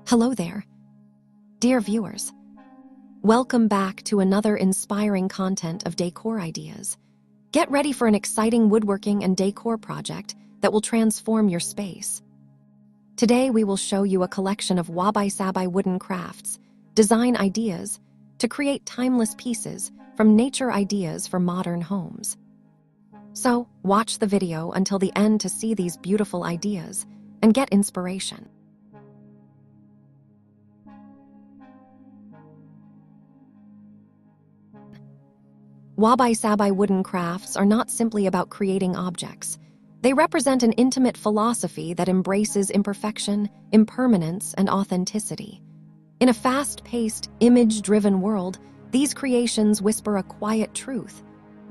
Hello there, dear viewers. Welcome back to another inspiring content of decor ideas. Get ready for an exciting woodworking and decor project that will transform your space. Today we will show you a collection of Wabi-Sabi Wooden Crafts, design ideas to create timeless pieces from nature ideas for modern homes. So, watch the video until the end to see these beautiful ideas and get inspiration. Wabi-Sabi Wooden Crafts are not simply about creating objects. They represent an intimate philosophy that embraces imperfection, impermanence, and authenticity. In a fast-paced, image-driven world, these creations whisper a quiet truth.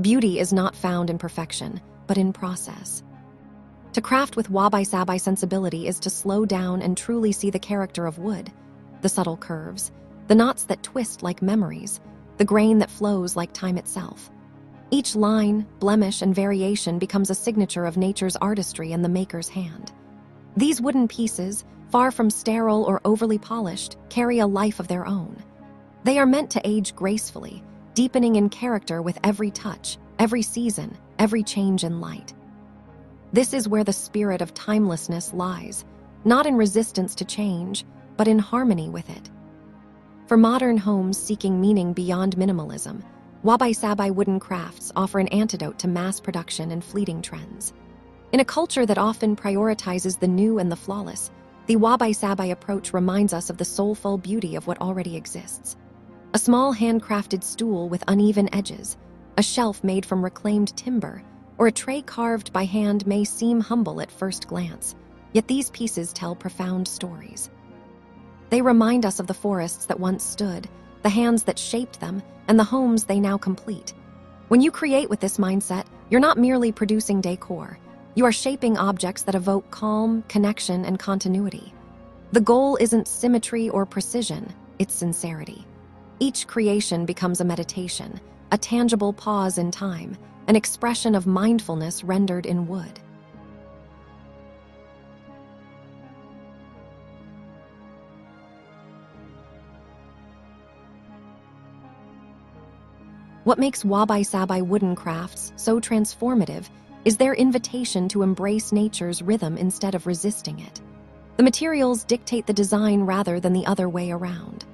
Beauty is not found in perfection, but in process. To craft with Wabi-Sabi sensibility is to slow down and truly see the character of wood, the subtle curves, the knots that twist like memories, the grain that flows like time itself. Each line, blemish, and variation becomes a signature of nature's artistry and the maker's hand. These wooden pieces, far from sterile or overly polished, carry a life of their own. They are meant to age gracefully, deepening in character with every touch, every season, every change in light. This is where the spirit of timelessness lies, not in resistance to change, but in harmony with it. For modern homes seeking meaning beyond minimalism, Wabi-Sabi Wooden Crafts offer an antidote to mass production and fleeting trends. In a culture that often prioritizes the new and the flawless, the Wabi-Sabi approach reminds us of the soulful beauty of what already exists. A small handcrafted stool with uneven edges, a shelf made from reclaimed timber, or a tray carved by hand may seem humble at first glance, yet these pieces tell profound stories. They remind us of the forests that once stood, the hands that shaped them, and the homes they now complete. When you create with this mindset, you're not merely producing decor. You are shaping objects that evoke calm, connection, and continuity. The goal isn't symmetry or precision, it's sincerity. Each creation becomes a meditation, a tangible pause in time, an expression of mindfulness rendered in wood. What makes Wabi-Sabi Wooden Crafts so transformative is their invitation to embrace nature's rhythm instead of resisting it. The materials dictate the design rather than the other way around.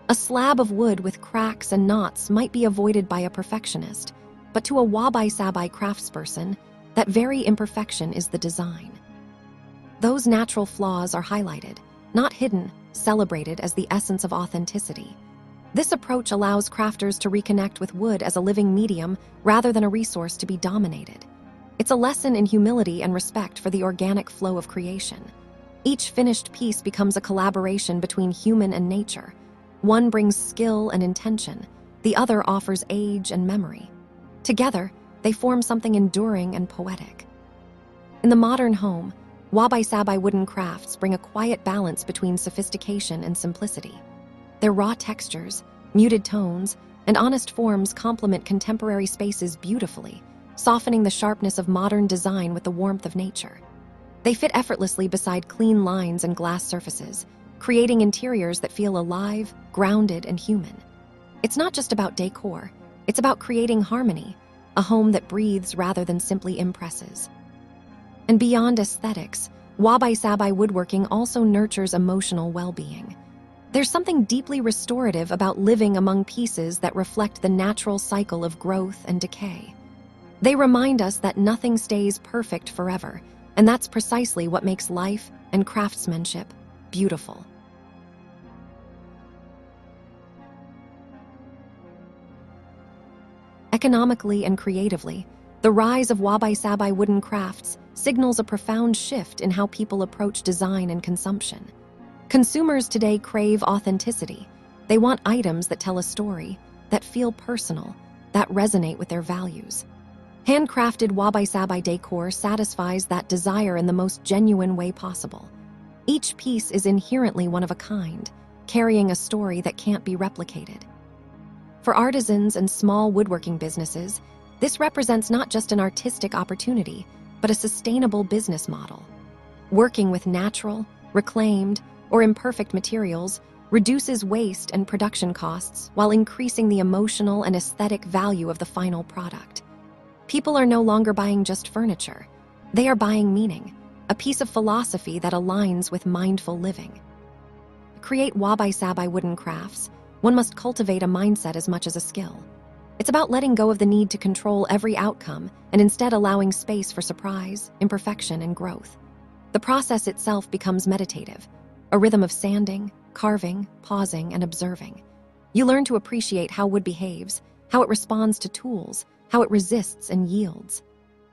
A slab of wood with cracks and knots might be avoided by a perfectionist, but to a Wabi-Sabi craftsperson, that very imperfection is the design. Those natural flaws are highlighted, not hidden, celebrated as the essence of authenticity. This approach allows crafters to reconnect with wood as a living medium rather than a resource to be dominated. It's a lesson in humility and respect for the organic flow of creation. Each finished piece becomes a collaboration between human and nature. One brings skill and intention, the other offers age and memory. Together, they form something enduring and poetic. In the modern home, Wabi-Sabi Wooden Crafts bring a quiet balance between sophistication and simplicity. Their raw textures, muted tones, and honest forms complement contemporary spaces beautifully, softening the sharpness of modern design with the warmth of nature. They fit effortlessly beside clean lines and glass surfaces, creating interiors that feel alive, grounded, and human. It's not just about decor, it's about creating harmony, a home that breathes rather than simply impresses. And beyond aesthetics, Wabi-Sabi woodworking also nurtures emotional well-being. There's something deeply restorative about living among pieces that reflect the natural cycle of growth and decay. They remind us that nothing stays perfect forever, and that's precisely what makes life and craftsmanship beautiful. Economically and creatively, the rise of Wabi-Sabi Wooden Crafts signals a profound shift in how people approach design and consumption. Consumers today crave authenticity. They want items that tell a story, that feel personal, that resonate with their values. Handcrafted Wabi-Sabi decor satisfies that desire in the most genuine way possible. Each piece is inherently one of a kind, carrying a story that can't be replicated. For artisans and small woodworking businesses, this represents not just an artistic opportunity, but a sustainable business model. Working with natural, reclaimed, or imperfect materials reduces waste and production costs while increasing the emotional and aesthetic value of the final product. People are no longer buying just furniture. They are buying meaning, a piece of philosophy that aligns with mindful living. To create Wabi-Sabi Wooden Crafts, one must cultivate a mindset as much as a skill. It's about letting go of the need to control every outcome and instead allowing space for surprise, imperfection, and growth. The process itself becomes meditative, a rhythm of sanding, carving, pausing, and observing. You learn to appreciate how wood behaves, how it responds to tools, how it resists and yields.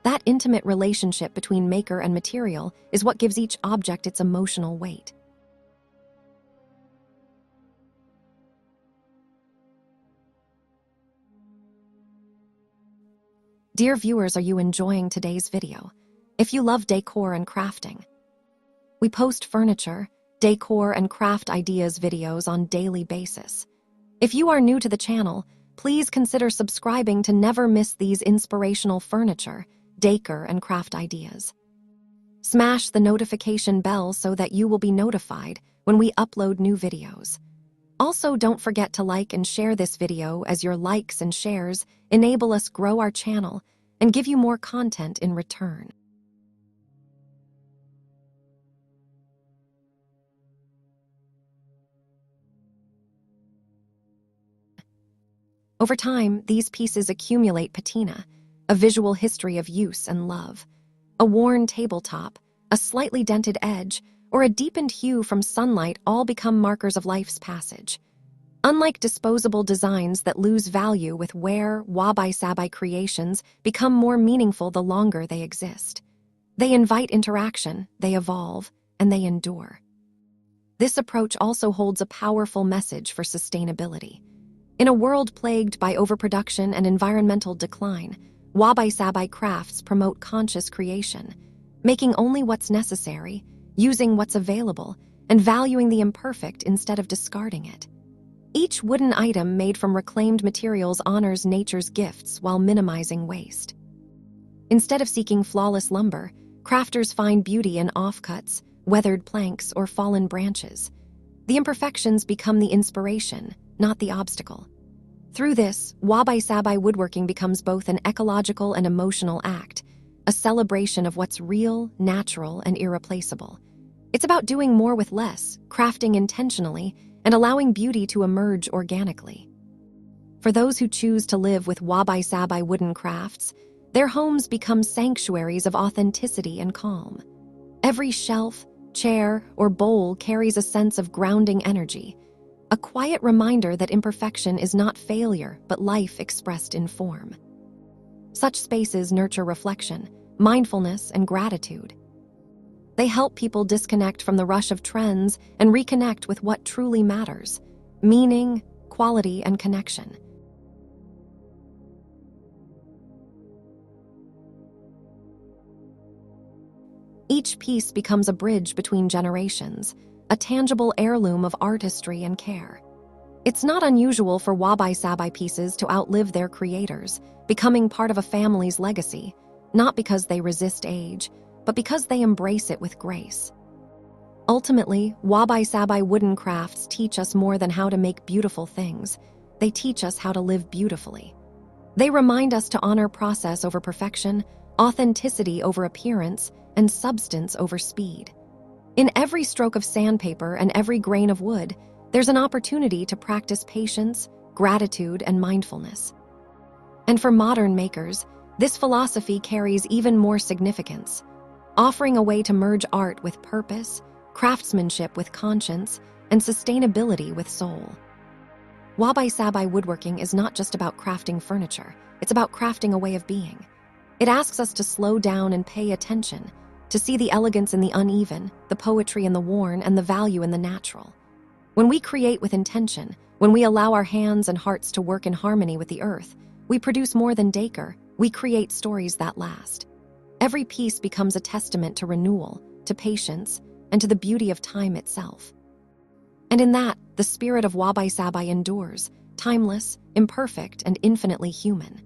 That intimate relationship between maker and material is what gives each object its emotional weight. Dear viewers, are you enjoying today's video? If you love decor and crafting, we post furniture, decor, and craft ideas videos on a daily basis. If you are new to the channel, please consider subscribing to never miss these inspirational furniture, decor, and craft ideas. Smash the notification bell so that you will be notified when we upload new videos. Also, don't forget to like and share this video, as your likes and shares enable us grow our channel and give you more content in return. Over time, these pieces accumulate patina, a visual history of use and love. A worn tabletop, a slightly dented edge, or a deepened hue from sunlight all become markers of life's passage. Unlike disposable designs that lose value with wear, Wabi-Sabi creations become more meaningful the longer they exist. They invite interaction, they evolve, and they endure. This approach also holds a powerful message for sustainability. In a world plagued by overproduction and environmental decline, Wabi-Sabi crafts promote conscious creation, making only what's necessary, using what's available, and valuing the imperfect instead of discarding it. Each wooden item made from reclaimed materials honors nature's gifts while minimizing waste. Instead of seeking flawless lumber, crafters find beauty in offcuts, weathered planks, or fallen branches. The imperfections become the inspiration, not the obstacle. Through this, Wabi-Sabi woodworking becomes both an ecological and emotional act, a celebration of what's real, natural, and irreplaceable. It's about doing more with less, crafting intentionally, and allowing beauty to emerge organically. For those who choose to live with Wabi-Sabi Wooden Crafts, their homes become sanctuaries of authenticity and calm. Every shelf, chair, or bowl carries a sense of grounding energy, a quiet reminder that imperfection is not failure but life expressed in form. Such spaces nurture reflection, mindfulness, and gratitude. They help people disconnect from the rush of trends and reconnect with what truly matters: meaning, quality, and connection. Each piece becomes a bridge between generations, a tangible heirloom of artistry and care. It's not unusual for Wabi-Sabi pieces to outlive their creators, becoming part of a family's legacy, not because they resist age, but because they embrace it with grace. Ultimately, Wabi-Sabi Wooden Crafts teach us more than how to make beautiful things. They teach us how to live beautifully. They remind us to honor process over perfection, authenticity over appearance, and substance over speed. In every stroke of sandpaper and every grain of wood, there's an opportunity to practice patience, gratitude, and mindfulness. And for modern makers, this philosophy carries even more significance, offering a way to merge art with purpose, craftsmanship with conscience, and sustainability with soul. Wabi-Sabi woodworking is not just about crafting furniture, it's about crafting a way of being. It asks us to slow down and pay attention, to see the elegance in the uneven, the poetry in the worn, and the value in the natural. When we create with intention, when we allow our hands and hearts to work in harmony with the earth, we produce more than decor, we create stories that last. Every piece becomes a testament to renewal, to patience, and to the beauty of time itself. And in that, the spirit of Wabi-Sabi endures, timeless, imperfect, and infinitely human.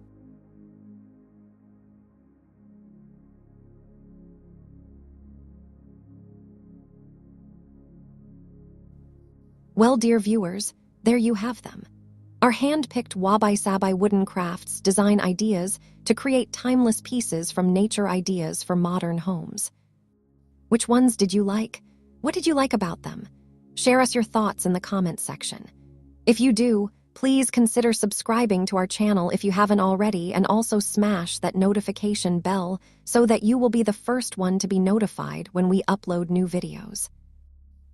Well, dear viewers, there you have them. Our hand-picked Wabi-Sabi Wooden Crafts design ideas to create timeless pieces from nature ideas for modern homes. Which ones did you like? What did you like about them? Share us your thoughts in the comments section. If you do, please consider subscribing to our channel if you haven't already, and also smash that notification bell so that you will be the first one to be notified when we upload new videos.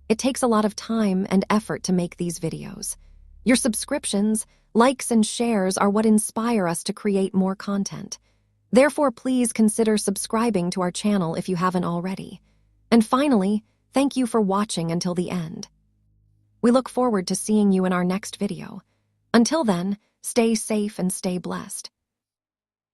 It takes a lot of time and effort to make these videos. Your subscriptions, likes, and shares are what inspire us to create more content. Therefore, please consider subscribing to our channel if you haven't already. And finally, thank you for watching until the end. We look forward to seeing you in our next video. Until then, stay safe and stay blessed.